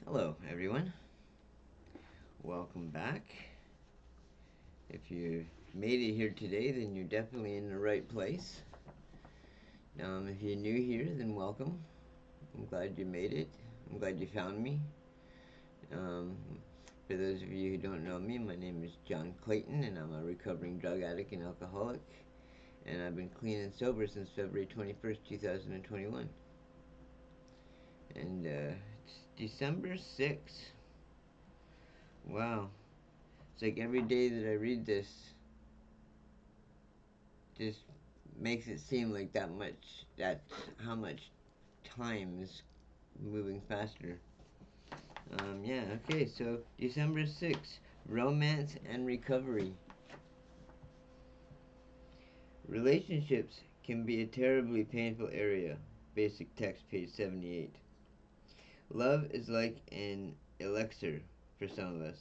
Hello, everyone. Welcome back. If you made it here today, then you're definitely in the right place. If you're new here, then welcome. I'm glad you made it. I'm glad you found me. Um, for those of you who don't know me, my name is John Clayton, and I'm a recovering drug addict and alcoholic. And I've been clean and sober since February 21st, 2021. And it's December 6th. Wow. It's like every day that I read this, just makes it seem like that's how much time is moving faster. Yeah, okay, so December 6th, romance and recovery. Relationships can be a terribly painful area. Basic text, page 78. Love is like an elixir for some of us.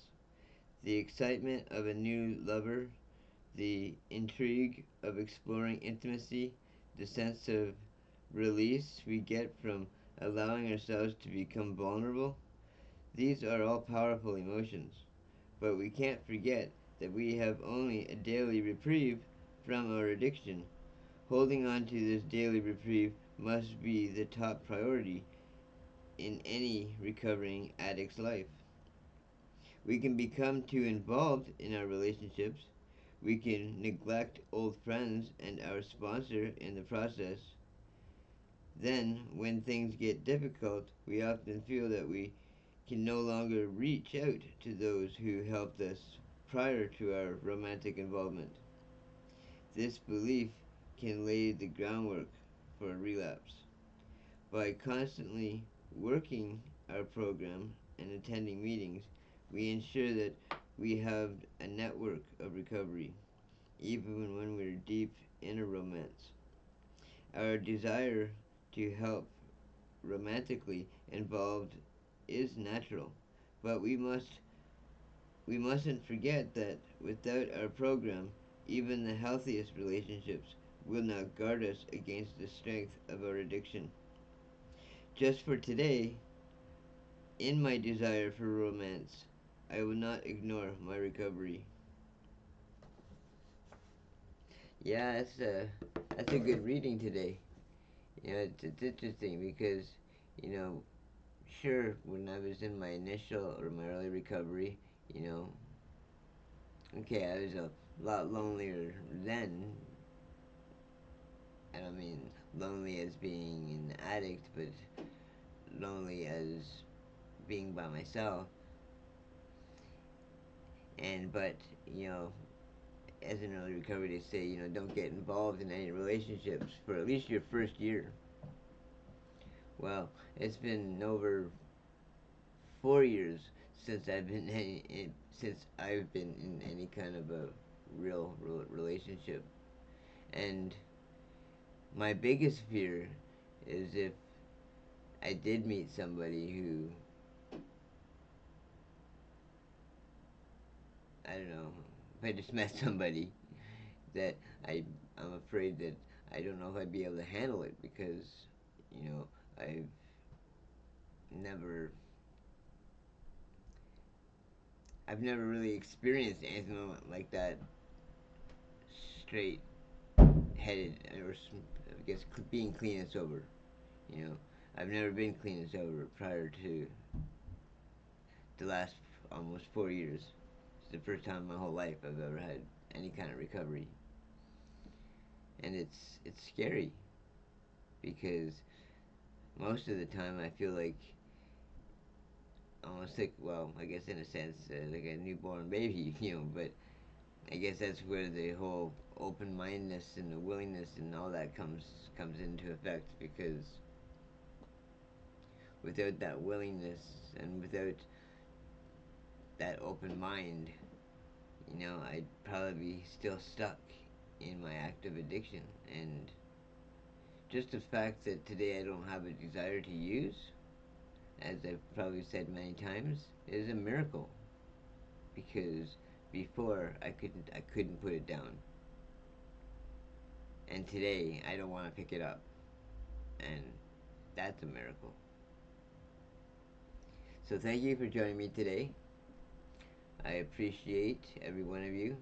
The excitement of a new lover, the intrigue of exploring intimacy, the sense of release we get from allowing ourselves to become vulnerable, these are all powerful emotions. But we can't forget that we have only a daily reprieve from our addiction. Holding on to this daily reprieve must be the top priority in any recovering addict's life. We can become too involved in our relationships. We can neglect old friends and our sponsor in the process. Then, when things get difficult, we often feel that we can no longer reach out to those who helped us prior to our romantic involvement. This belief can lay the groundwork for a relapse. By constantly working our program and attending meetings, we ensure that we have a network of recovery, even when we're deep in a romance. Our desire to help romantically involved is natural, but we mustn't forget that without our program, even the healthiest relationships will not guard us against the strength of our addiction. Just for today, in my desire for romance, I will not ignore my recovery. Yeah, that's a good reading today. It's interesting because, you know, sure, when I was in my initial or my early recovery, you know, okay, I was a lot lonelier then. I don't mean lonely as being an addict, but lonely as being by myself. But, you know, as an early recovery, they say, don't get involved in any relationships for at least your first year. Well, it's been over 4 years since I've been in any kind of a real relationship, and my biggest fear is if I did meet somebody who, I don't know, if I just met somebody that I'm afraid that I don't know if I'd be able to handle it because you know I've never I've never really experienced anything like that straight headed or I guess being clean and sober. You know, I've never been clean and sober prior to the last almost 4 years. It's the first time in my whole life I've ever had any kind of recovery, and it's scary because most of the time I feel like almost like, well, I guess in a sense like a newborn baby, but I guess that's where the whole open mindedness and the willingness and all that comes into effect because without that willingness and without that open mind, I'd probably be still stuck in my active addiction. And just the fact that today I don't have a desire to use, as I've probably said many times, is a miracle because before I couldn't put it down. And today I don't want to pick it up. And that's a miracle. So thank you for joining me today. I appreciate every one of you.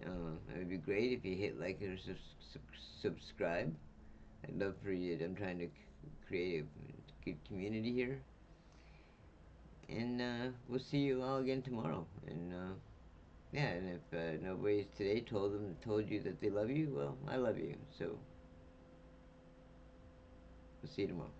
It would be great if you hit like or subscribe. I'd love for you. I'm trying to create a good community here, and we'll see you all again tomorrow. And yeah, and if nobody's today told you that they love you, well, I love you. So we'll see you tomorrow.